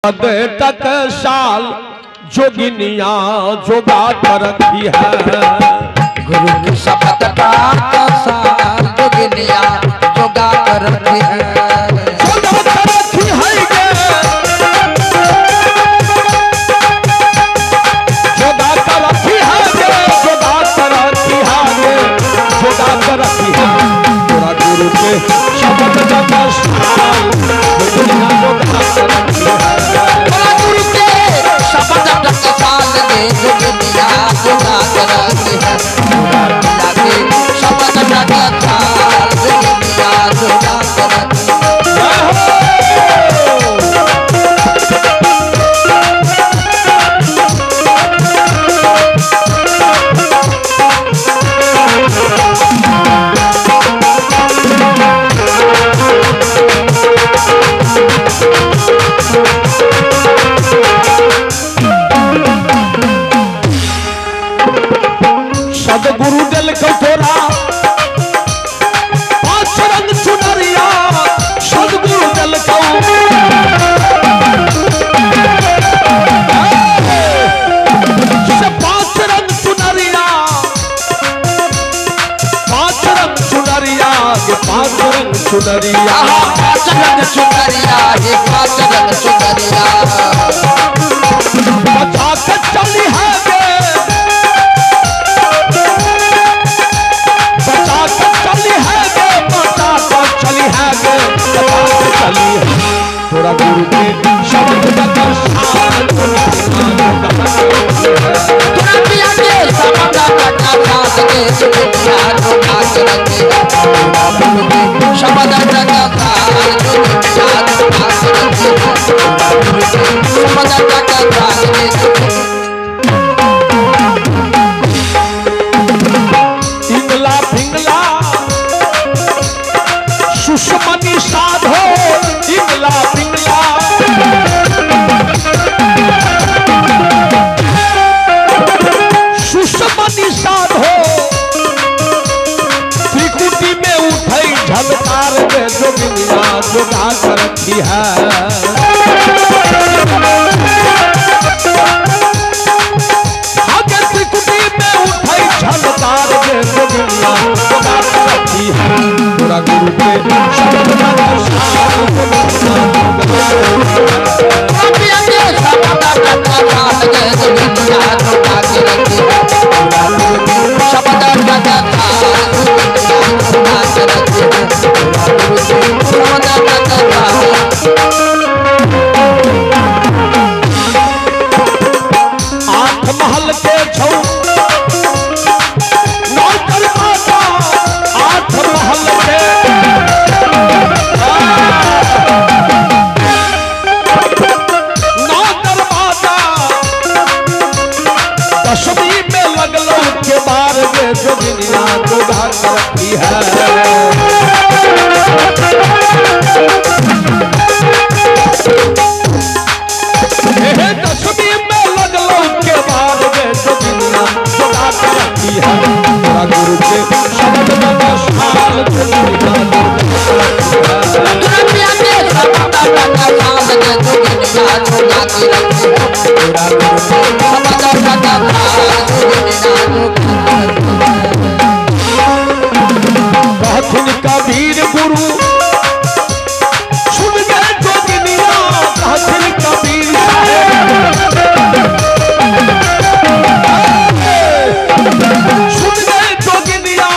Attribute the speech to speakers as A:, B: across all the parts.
A: टक साल जोगिनिया जोगा कर रखी है।
B: गुरु की शपथ का साल जोगिनिया जोगा कर रखी है।
A: जोगा कर रखी है गे, जोगा कर रखी है गे, जोगा कर रखी है गे, जोगा कर रखी है। पूरा गुरु के शपथ का साल जोगिनिया जोगा कर रखी है।
B: जोगिनिया जोगा कर रखी है। शपथ जोगिनिया जोगा कर रखी
A: सदगुरु दिल को थोड़ा पांच रंग चुनरिया, सदगुरु दिल को पांच रंग चुनरिया, पांच रंग चुनरिया, ये पांच रंग चुनरिया,
B: पांच रंग चुनरिया, ये पांच रंग चुनरिया
A: बचा के चली है थोड़ा गुरु के शब्द का साल इंगला फिंगला सुषमनी साधो, इंगला पिंगला सुषमनी साधो, त्रिकुटी में उठई झलकार में जोगिनिया जोगा कर रखी है। आगे त्रिकुटी में उठई झलकार में जोगिनिया जोगा कर रखी है। पूरा गुरु के शब्द आठ महल के छौ नौकर माता, आठ महल के नौकर माता, दशमी में लगलो के बार में जोगिनिया जोगा कर रखी है। दशमी में लगलो के बाद में जोगिनिया जोगा कर रखी है। पूरा गुरु के शब्द का साल जोगिनिया कहथिन कबीर गुरु सुन गए जोगिनिया, कहथिन कबीर सुन गए जोगिनिया,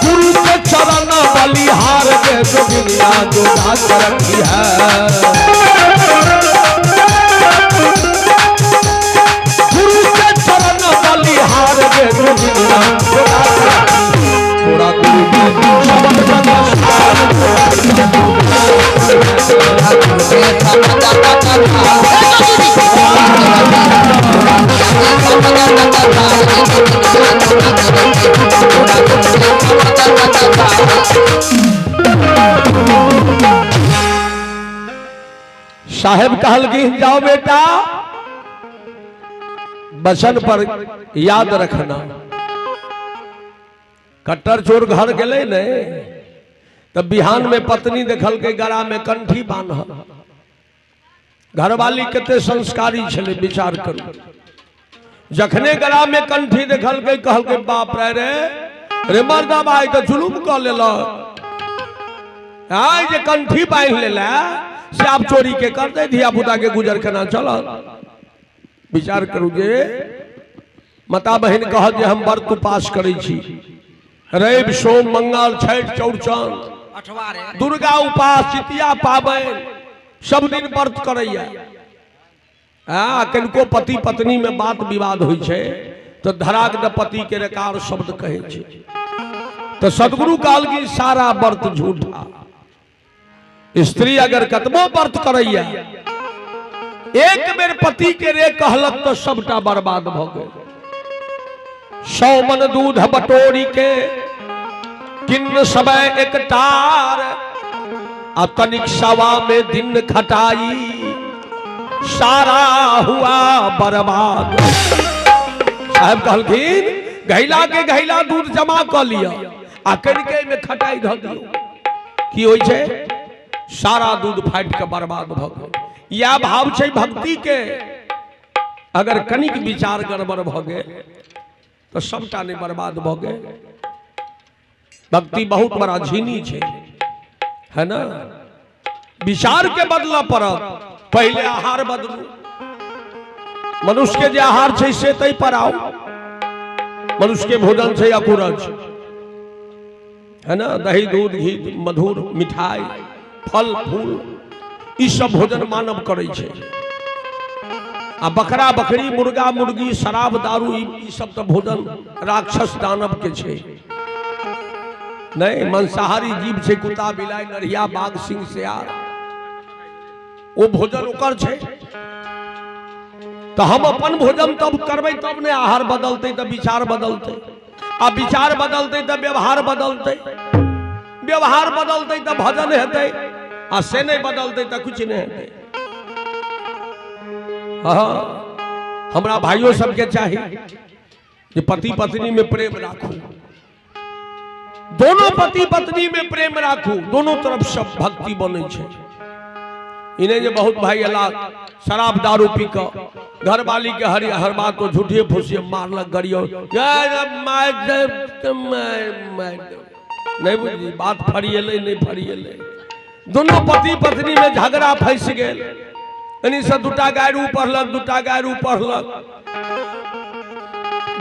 A: गुरु के चरण बलिहार के जोगिनिया जोगा कर रखी है। गुरु के चरण बलिहार के जोगिनिया जोगा कर रखी है। पूरा गुरु के शब्द का साहेब कहल कि जाओ बेटा बचन पर याद रखना। कट्टर चोर घर गए ने तब बिहान में पत्नी देखल के गला में कंठी बांधल घरवाली कते संस्कारी छले विचार करू। जखने गला में कंठी देखल के कहल के बाप रे मर्दा भाई तो जुलूम कर ले आय जे कंठी बांध लेला से आप चोरी के कर दे धिया पुता के गुजर केना चल। विचार करू जे माता बहन कह जे हम व्रत उपास करे छी रवि सोम मंगल छठ चौड़चन दुर्गा उपास जितिया पाबन सब दिन व्रत करैया। किनको पति पत्नी में बात विवाद होइ छे तो धराक द पति के रेकार शब्द कहे छे। तो सदगुरु काल की सारा व्रत झूठा। स्त्री अगर कतबो व्रत करैया एक बेर पति के रे कहलक तो सबटा बर्बाद भ गए। 100 मन दूध बटोरी के किन्न समय एक टार आ तनिक सवा में दिन खटाई सारा हुआ बर्बाद। साहब कहलखिन घैला के घैला दूध जमा कर लिया आ कनिके में खटाई ध दियो की होय छे सारा दूध फाट के बर्बाद भ गेल। या भाव छे भक्ति के अगर कनिक विचार गड़बड़ भ गेल तो सबटा ने बर्बाद भ गेल। भक्ति बहुत बड़ा झीनी छे है ना। विचार के बदला पड़त। पहले आहार बदलू। मनुष्य के जे आहार छे से तई पर आओ। मनुष्य के भोजन छे अकुरज है ना। दही दूध घी मधुर मिठाई फल फूल ई सब भोजन मानव करे छे। आ बकरा बकरी मुर्गा मुर्गी शराब दारू ई सब तो भोजन राक्षस दानव के छे। नहीं मांसाहारी जीव छे कुत्ता बिलाई नरिया बाघ सिंह सियार वो भोजन ओकर छे। तो हम अपन भोजन तब करबे तब ने आहार बदलते तो विचार बदलते आ विचार बदलते तो व्यवहार बदलते व्यवहार बदलते तो भजन हेतै आ से नहीं बदलते तो कुछ नहीं हेतै। हाँ हमरा भाइयों सबके चाहिए कि पति पत्नी में प्रेम राखू। दोनों पति पत्नी में प्रेम राखू। दोनों तरफ सब भक्ति बने छे। इन्हें जो बहुत भाई अल्लाह शराब दारू पी कर घर वाली के हर बात को झूठिए फूसिए मारलक गरियो नहीं बुझी बात फरियले नहीं फरियले। दोनों पति पत्नी में झगड़ा फंस गेल। यानी से दूटा गायरू पढ़लक दूटा गायरू पढ़लक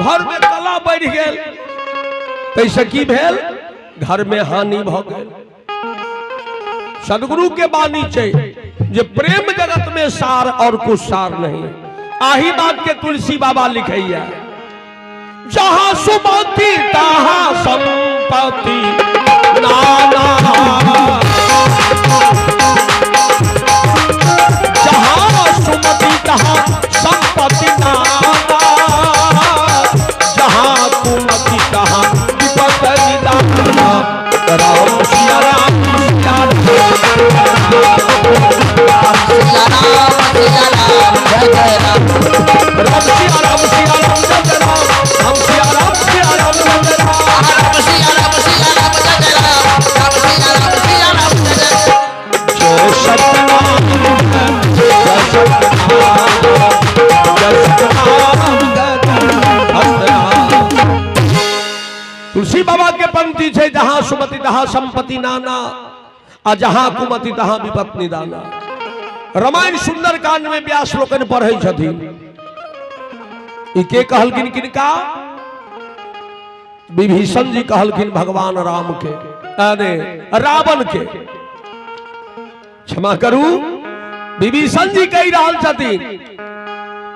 A: घर में कला बढ़ गेल। तैसे की भेल घर में हानि भ गेल। सदगुरु के बानी चाहिए जे प्रेम जगत में सार और कुछ सार नहीं। आही बात के तुलसी बाबा लिखैया जहां सुमति तहां संपत्ति नाना। जहां सुमति तहां संपत्ति नाना। जहां कुमति तहां विपत्ति निदाना। राम सिया राम सिया तुलसी बाबा के पंक्ति है जहां सुमति तहां संपत्ति नाना आ जहां कुमति तहां विपत्ति निदाना। रामायण सुंदर कांड में व्यास लोकन पढ़े छथिन। के कहलखिन किनका विभीषण जी कहलखिन भगवान राम के अरे रावण के। क्षमा करू विभीषण जी कही रहल छथिन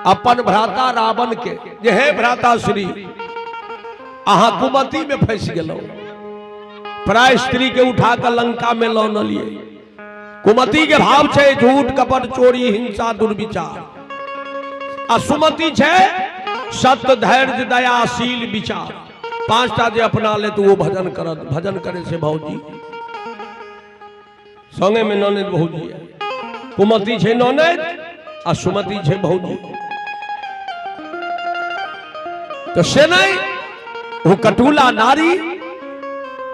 A: अपन भ्राता रावण के जे हे भ्राता श्री अहा कुमति में फंस गेलो। प्राय स्त्री के उठा कर लंका में लौ न लिए। कुमति के भाव छे झूठ कपट चोरी हिंसा दुर्विचार। आ सुमति छे सत्य धैर्य दयाशील विचार। 5टा जे अपना ले तो वो भजन करत। भजन करे से भौजी संगे में ननद भौजी है। कुमति छे ननद आ सुमति छे भौजी। तो से नहीं वो कटुला नारी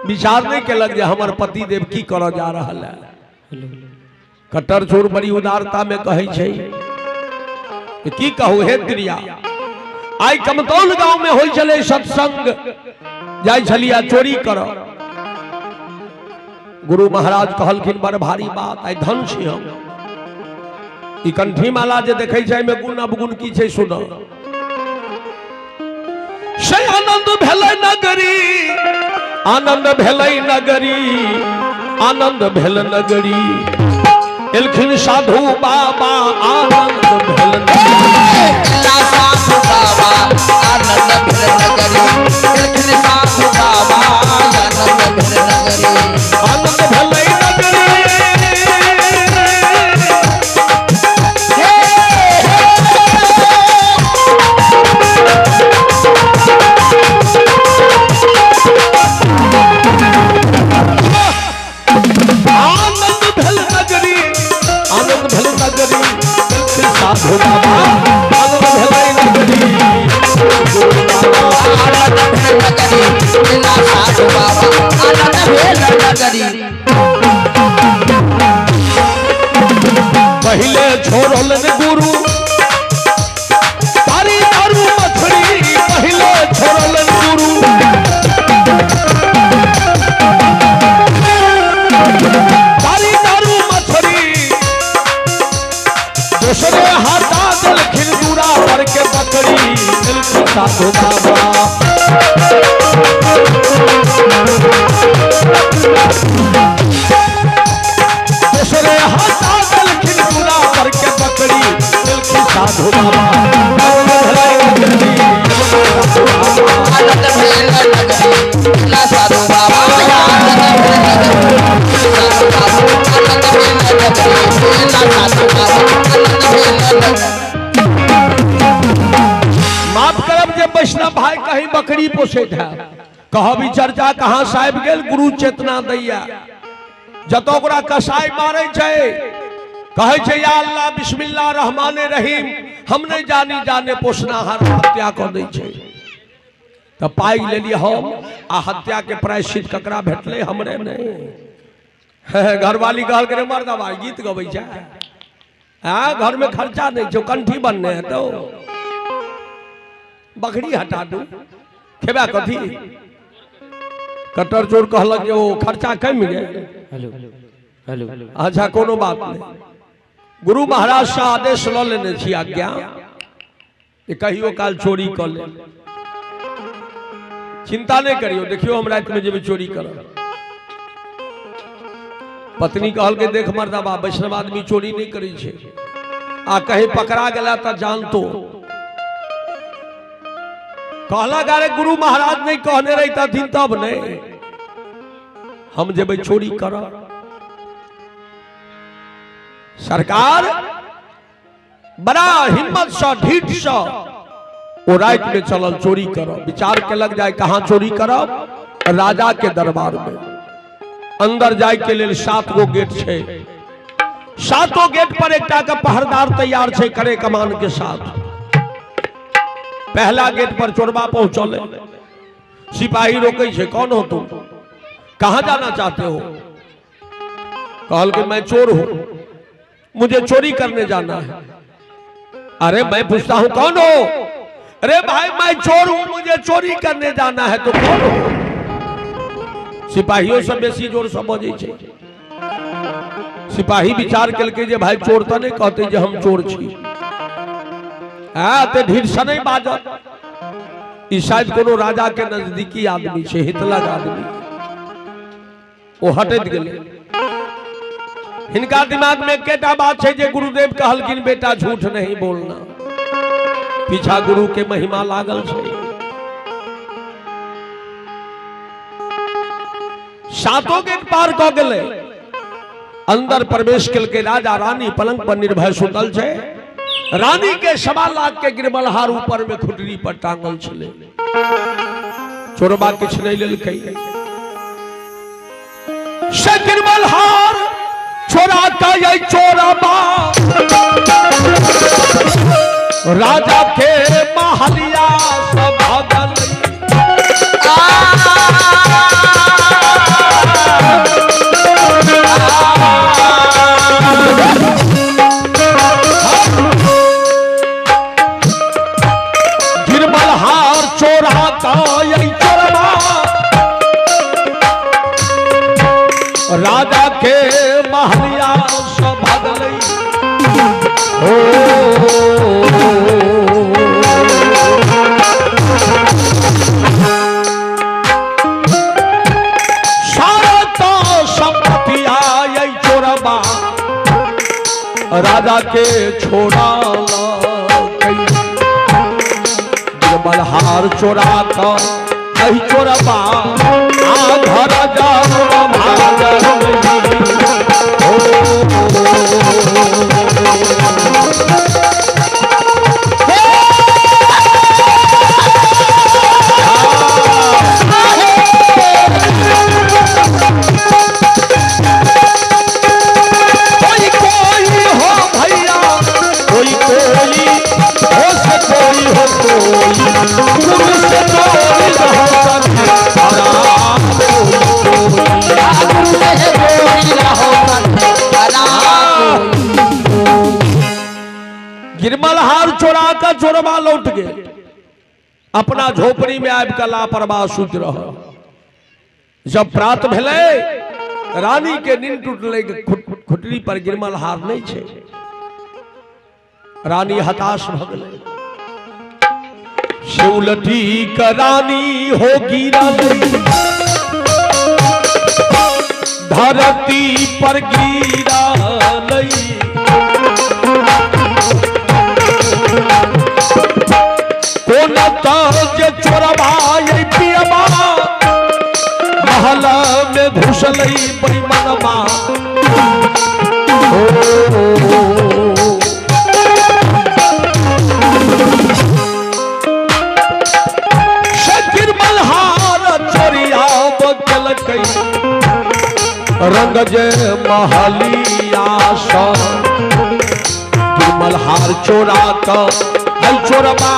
A: विचार नहीं के लग जे हमर पति देव की कर जा रहा है। कटर चोर बड़ी उदारता में कहे छै की कहू हे त्रिया आई कमतौल गांव में होई चले सत्संग जाय छलिया चोरी कर गुरु महाराज कहलखिन बड़ भारी बात आई धन छी हम ई कंठी माला जे देखै छै में गुण अवगुण की छै सुन से आनंद भेलै नगरी आनंद भेलै नगरी आनंद भेल नगरी एलखिन साधु बाबा आनंद भेल
B: साधु बाबा आनंद भेल नगरी एलखिन साधु बाबा आनंद भेल नगरी
A: आनंद भेलै नगरी साधु बाबा आनंद भेलै नगरी
B: आनंद भेल नगरी बिना साधु बाबा आनंद भेल नगरी
A: पहले छोड़लन गुरु तारी दारू मछली पहले छोड़लन गुरु तारी दारू मछली दूसरे हाथा दिलखिन दूरा पर के पकड़ी दिलखिन साधु बाबा दूसरे हाथा दिलखिन दूरा पर के पकड़ी दिलखिन साधु बाबा
B: आनंद भेल नगरी बिना साधु बाबा आनंद भेल नगरी आनंद भेल नगरी बिना साधु बाबा
A: माफ करब जे वैष्णव भाई कहीं बकरी पोसैत है कहबी चर्चा कहाँ साहब गेल गुरु चेतना दैया जतो ओकरा कसाई मारे छै कहे छै या अल्लाह बिस्मिल्लाह रहमाने रहीम हम नहीं जानी जाने पोसनाहार हत्या कर दै छै तो पाई लेलिए हम आ हत्या के प्रायश्चित ककरा भेटले हमरे नहीं घरवाली कहल करे मर्द भाई गीत गबै छै हाँ घर में खर्चा नहीं छो कंठी बनने है तो बकरी हटा दू खेबा कथी कटर चोर कहलक जे ओ खर्चा कम गए अच्छा कोनो बात नहीं गुरु महाराज से आदेश ल लेने छी आज्ञा कि कहियो काल चोरी कर ले चिंता नहीं करियो देखियो हम रात में जब चोरी कर पत्नी कहल के देख मर्दबा वैष्णव आदमी चोरी नहीं करी छे आ कहीं पकड़ा गला तो जानतो कहला गारे गुरु महाराज नहीं कहने रहता थी तब नहीं हम जब चोरी कर सरकार बड़ा हिम्मत से ढीठ से वो रात में चलल चोरी करो विचार के लग जाए कहाँ चोरी करब राजा के दरबार में अंदर जाए के लिए 7 गो गेट छे 7 गेट पर एक का पहरेदार तैयार छे करे कमान के साथ पहला गेट पर चोरबा पहुंचल सिपाही रोके छे कौन हो तुम कहां जाना चाहते हो कहल कि मैं चोर हूं मुझे चोरी करने जाना है अरे मैं पूछता हूं कौन हो अरे भाई मैं चोर हूं मुझे चोरी करने जाना है तो कौन हो सिपाहियों से बेसी जोर समझे छे सिपाही विचार करके जे भाई चोर तो नहीं कहते जे हम चोर छी ते ढीठ से नहीं बाजत ई शायद कोनो राजा के नजदीकी आदमी छे हितलग आदमी वो हटत गेले हिनका दिमाग में केटा बात है जे गुरुदेव कहलकिन बेटा झूठ नहीं बोलना पीछा गुरु के महिमा लागल छे 7 गेट पार क गेले अंदर प्रवेश कल के राजा रानी पलंग पर निर्भय सुतल छे रानी के 1.25 लाख के गिरमलहार ऊपर में खुटरी पर टांगल छले चोरबा किछ नहीं लेलकै से गिरमलहार छोरा का ये चोरबा राजा के महलिया सब भागल राजा के छोड़ा बलहार चोरा का नहीं चोरबा आधर जाओ भाजन गिरमलहार चोरा का चोरबा लौट गए अपना झोपड़ी में आब का लापरवाह सुत रह। जब प्रात भेले रानी के नींद टूटले खुटरी पर गिरमलहार नहीं छे। रानी हताश भ गेलै से उलटी का रानी हो गिरा धरती पर गिरा चोरबा पियबा महल में घुसल बेईमानबा गिरमलहार चोरिया बकलकै रंग जे महलिया गिरमलहार चोरा का चोरबा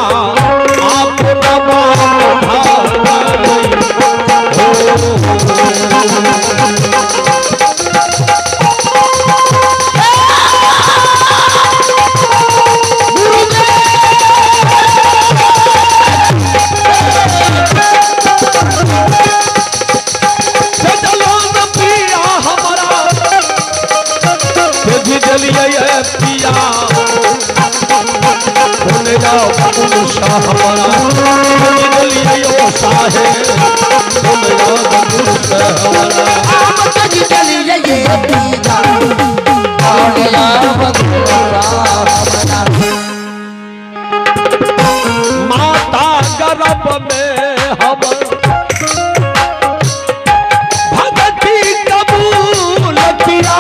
A: माता गर्भ में हम भगती कबूल किया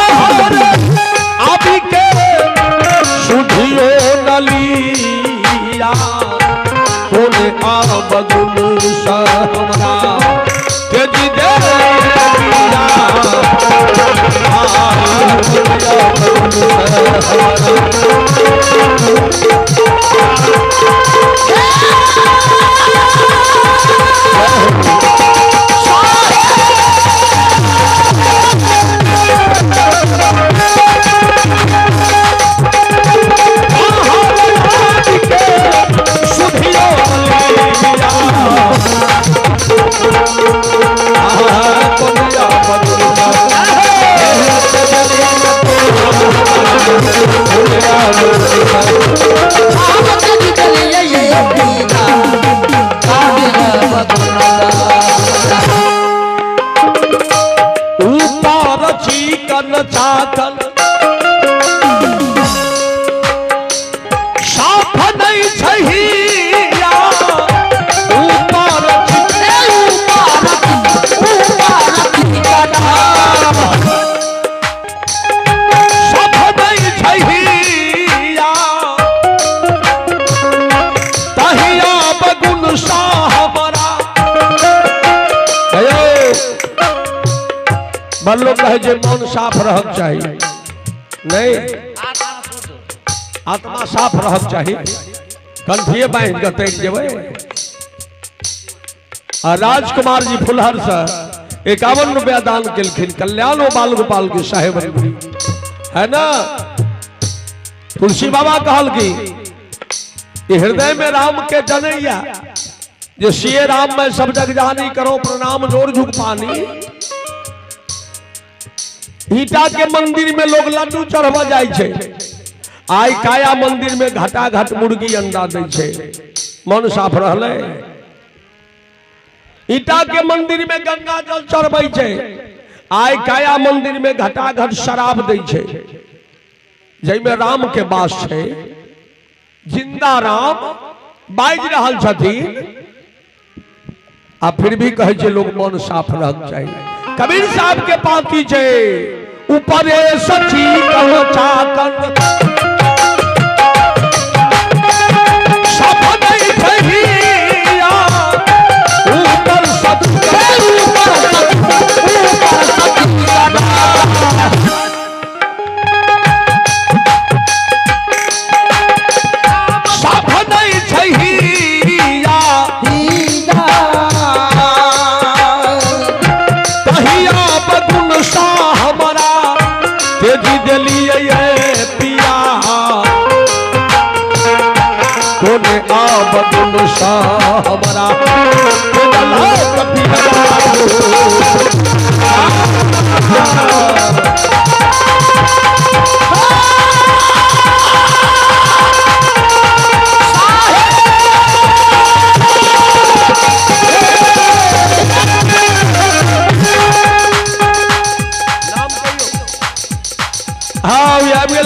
A: हमारा अभी के सुधियो नलिया कोने बगुन हमरा तेजी दे ऊपर चिकन चाकन साफ नहीं छहिया ऊपर साफ नहीं छहिया तहिया बगुन सा हमारा मन लोग कहे जे मन साफ रहक चाहिए नहीं आत्मा साफ रहक चाहिए कंठिए बांध के तैक जेबै। राजकुमार जी फुलहर से 51 रुपया दान केलखिन कल्याणो बाल गोपाल के साहेब है ना। तुलसी बाबा कहल की हृदय में राम के जनैया जे सिए राम में सब जग जानी करो प्रणाम जोर झुक पानी। ईटा के मंदिर में लोग लड्डू चढ़वा जाय छे, आई काया मंदिर में घटा घट मुर्गी अंडा दै छे, मन साफ रहले। ईटा के मंदिर में गंगा जल चढ़बै छे, आई काया मंदिर में घटा घट शराब दै छे। जैमे राम के वास छे, जिंदा राम बाज रहल छथिन, आ फिर भी कहे छे लोग मन साफ रहना चाहिए। कबीर साहब के पास की छे ऊपरे सची कहो चाकन सब नहीं कहिया, ऊपर सच हमारा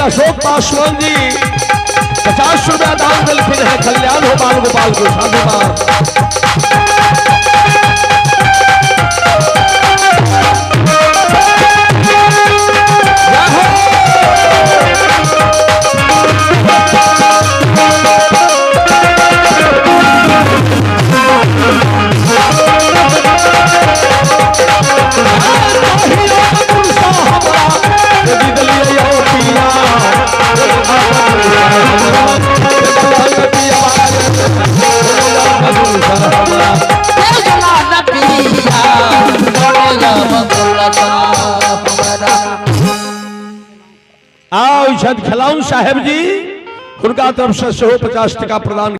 A: अशोक पासवान जी 50 रुपया दान दिलखिन है। कल्याण हो बाल गोपाल को साधुवाद। आओ खिलाउन साहेब जी उनका तरफ से 50 टका प्रदान